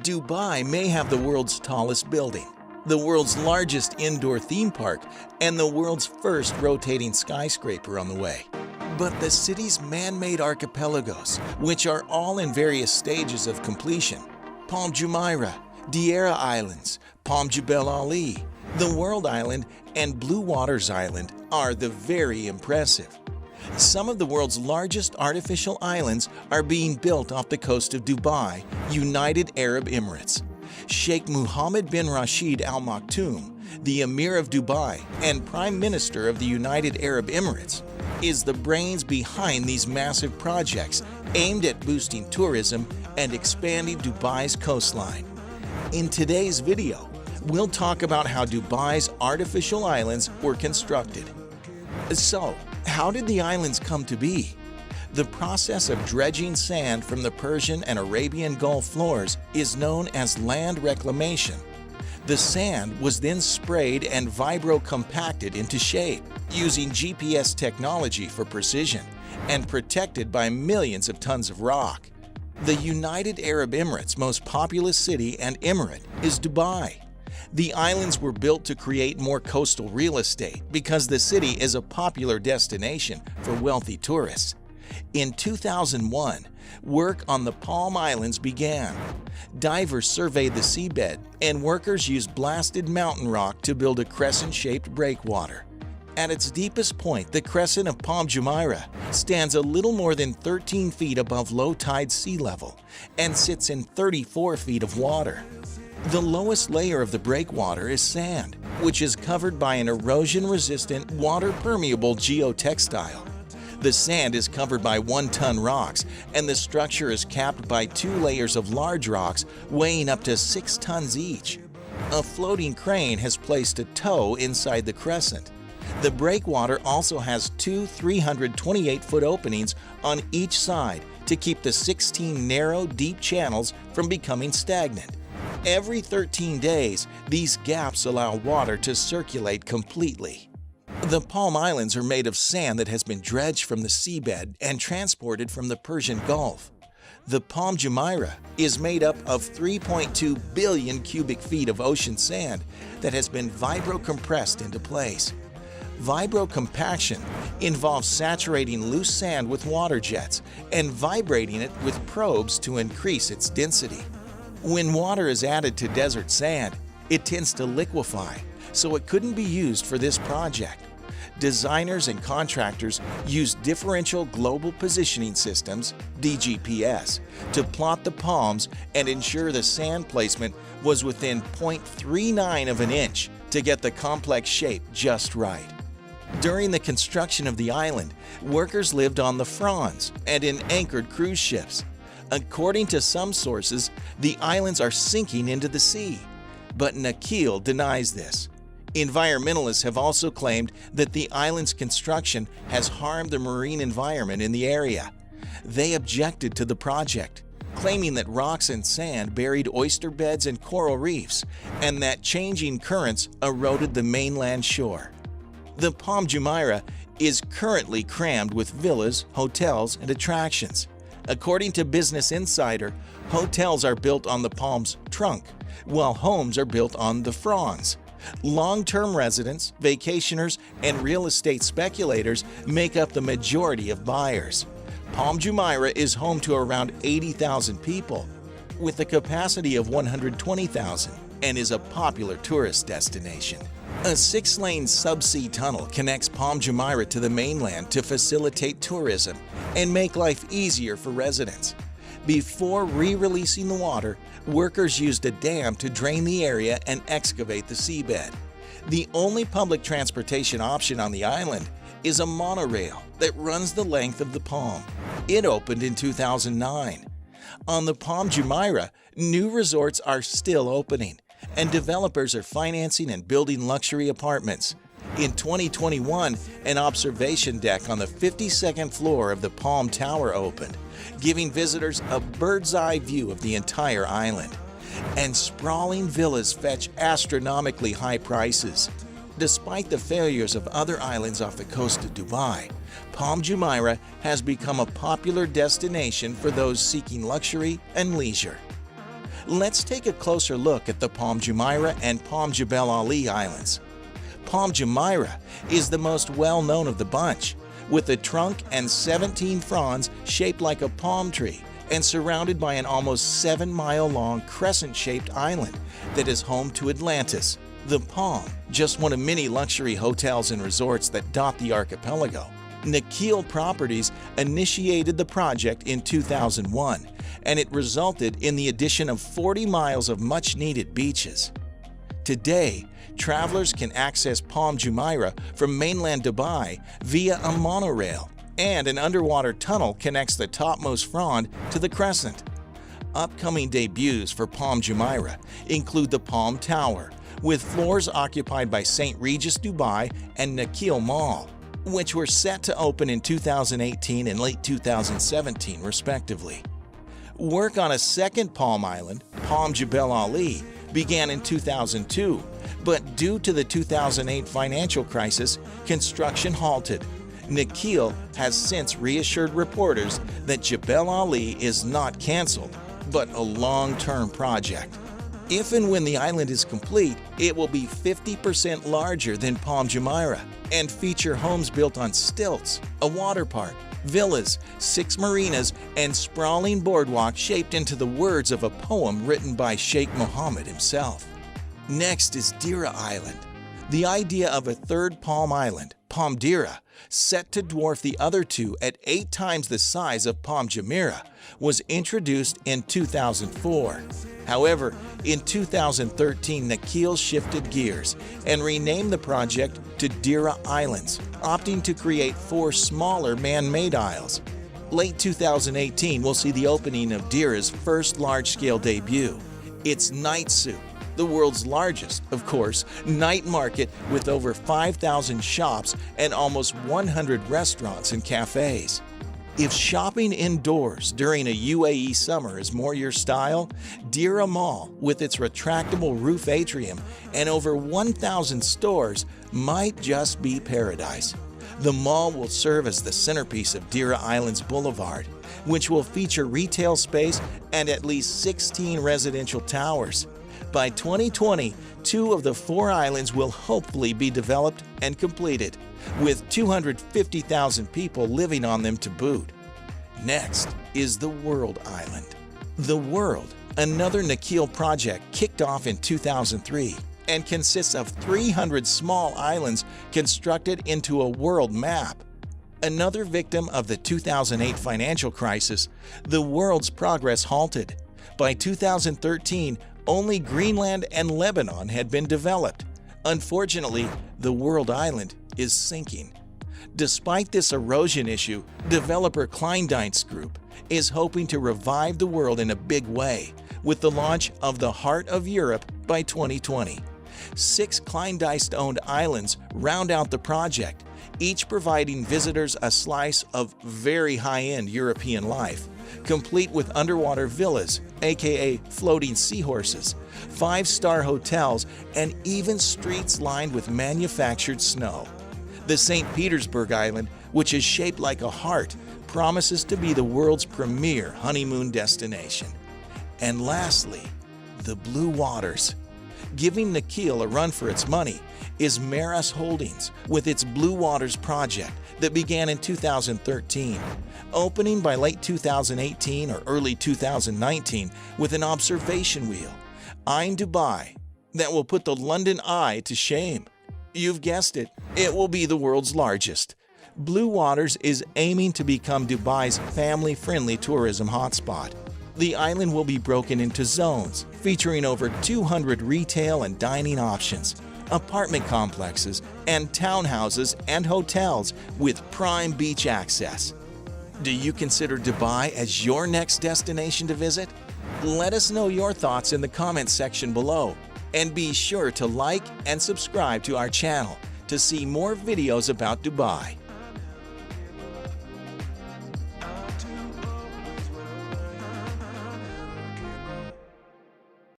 Dubai may have the world's tallest building, the world's largest indoor theme park, and the world's first rotating skyscraper on the way. But the city's man-made archipelagos, which are all in various stages of completion, Palm Jumeirah, Deira Islands, Palm Jebel Ali, the World Island, and Blue Waters Island are the very impressive. Some of the world's largest artificial islands are being built off the coast of Dubai, United Arab Emirates. Sheikh Mohammed bin Rashid Al Maktoum, the Emir of Dubai and Prime Minister of the United Arab Emirates, is the brains behind these massive projects aimed at boosting tourism and expanding Dubai's coastline. In today's video, we'll talk about how Dubai's artificial islands were constructed. So, how did the islands come to be? The process of dredging sand from the Persian and Arabian Gulf floors is known as land reclamation. The sand was then sprayed and vibro-compacted into shape using GPS technology for precision and protected by millions of tons of rock. The United Arab Emirates' most populous city and emirate is Dubai. The islands were built to create more coastal real estate because the city is a popular destination for wealthy tourists. In 2001, work on the Palm Islands began. Divers surveyed the seabed, and workers used blasted mountain rock to build a crescent-shaped breakwater. At its deepest point, the crescent of Palm Jumeirah stands a little more than 13 feet above low tide sea level and sits in 34 feet of water. The lowest layer of the breakwater is sand, which is covered by an erosion-resistant, water-permeable geotextile. The sand is covered by 1-ton rocks, and the structure is capped by 2 layers of large rocks weighing up to 6 tons each. A floating crane has placed a tow inside the crescent. The breakwater also has 2 328-foot openings on each side to keep the 16 narrow, deep channels from becoming stagnant. Every 13 days, these gaps allow water to circulate completely. The Palm Islands are made of sand that has been dredged from the seabed and transported from the Persian Gulf. The Palm Jumeirah is made up of 3.2 billion cubic feet of ocean sand that has been vibro-compressed into place. Vibro-compaction involves saturating loose sand with water jets and vibrating it with probes to increase its density. When water is added to desert sand, it tends to liquefy, so it couldn't be used for this project. Designers and contractors used differential global positioning systems, DGPS, to plot the palms and ensure the sand placement was within 0.39 of an inch to get the complex shape just right. During the construction of the island, workers lived on the fronds and in anchored cruise ships. According to some sources, the islands are sinking into the sea, but Nakheel denies this. Environmentalists have also claimed that the island's construction has harmed the marine environment in the area. They objected to the project, claiming that rocks and sand buried oyster beds and coral reefs, and that changing currents eroded the mainland shore. The Palm Jumeirah is currently crammed with villas, hotels, and attractions. According to Business Insider, hotels are built on the palm's trunk, while homes are built on the fronds. Long-term residents, vacationers, and real estate speculators make up the majority of buyers. Palm Jumeirah is home to around 80,000 people, with a capacity of 120,000, and is a popular tourist destination. A 6-lane subsea tunnel connects Palm Jumeirah to the mainland to facilitate tourism and make life easier for residents. Before re-releasing the water, workers used a dam to drain the area and excavate the seabed. The only public transportation option on the island is a monorail that runs the length of the palm. It opened in 2009. On the Palm Jumeirah, new resorts are still opening, and developers are financing and building luxury apartments. In 2021, an observation deck on the 52nd floor of the Palm Tower opened, giving visitors a bird's-eye view of the entire island. And sprawling villas fetch astronomically high prices. Despite the failures of other islands off the coast of Dubai, Palm Jumeirah has become a popular destination for those seeking luxury and leisure. Let's take a closer look at the Palm Jumeirah and Palm Jebel Ali Islands. Palm Jumeirah is the most well-known of the bunch, with a trunk and 17 fronds shaped like a palm tree and surrounded by an almost 7-mile-long crescent-shaped island that is home to Atlantis, the Palm, just one of many luxury hotels and resorts that dot the archipelago. Nakheel Properties initiated the project in 2001, and it resulted in the addition of 40 miles of much-needed beaches. Today, travelers can access Palm Jumeirah from mainland Dubai via a monorail, and an underwater tunnel connects the topmost frond to the crescent. Upcoming debuts for Palm Jumeirah include the Palm Tower, with floors occupied by St. Regis Dubai and Nakheel Mall, which were set to open in 2018 and late 2017 respectively. Work on a second Palm Island, Palm Jebel Ali, began in 2002, but due to the 2008 financial crisis, construction halted. Nakheel has since reassured reporters that Jebel Ali is not canceled, but a long-term project. If and when the island is complete, it will be 50% larger than Palm Jumeirah and feature homes built on stilts, a water park, villas, 6 marinas, and sprawling boardwalk shaped into the words of a poem written by Sheikh Mohammed himself. Next is Deira Island. The idea of a third Palm Island, Palm Deira, set to dwarf the other two at 8 times the size of Palm Jumeirah, was introduced in 2004. However, in 2013, Nakheel shifted gears and renamed the project to Deira Islands, opting to create 4 smaller man-made isles. Late 2018 will see the opening of Deira's first large-scale debut, its Night Souk, the world's largest, of course, night market with over 5,000 shops and almost 100 restaurants and cafes. If shopping indoors during a UAE summer is more your style, Deira Mall, with its retractable roof atrium and over 1,000 stores, might just be paradise. The mall will serve as the centerpiece of Deira Islands Boulevard, which will feature retail space and at least 16 residential towers. By 2020, 2 of the 4 islands will hopefully be developed and completed, with 250,000 people living on them to boot. Next is the World Island. The World, another Nakheel project, kicked off in 2003 and consists of 300 small islands constructed into a world map. Another victim of the 2008 financial crisis, the world's progress halted. By 2013, only Greenland and Lebanon had been developed. Unfortunately, the World Island is sinking. Despite this erosion issue, developer Kleindienst Group is hoping to revive the world in a big way with the launch of the Heart of Europe by 2020. 6 Kleindienst-owned islands round out the project, each providing visitors a slice of very high-end European life, complete with underwater villas, aka floating seahorses, 5-star hotels, and even streets lined with manufactured snow. The St. Petersburg Island, which is shaped like a heart, promises to be the world's premier honeymoon destination. And lastly, the Blue Waters. Giving Nakheel a run for its money is Maras Holdings with its Blue Waters project that began in 2013, opening by late 2018 or early 2019 with an observation wheel, Ain Dubai, that will put the London Eye to shame. You've guessed it, it will be the world's largest. Blue Waters is aiming to become Dubai's family-friendly tourism hotspot. The island will be broken into zones, featuring over 200 retail and dining options, apartment complexes, and townhouses and hotels with prime beach access. Do you consider Dubai as your next destination to visit? Let us know your thoughts in the comments section below, and be sure to like and subscribe to our channel to see more videos about Dubai.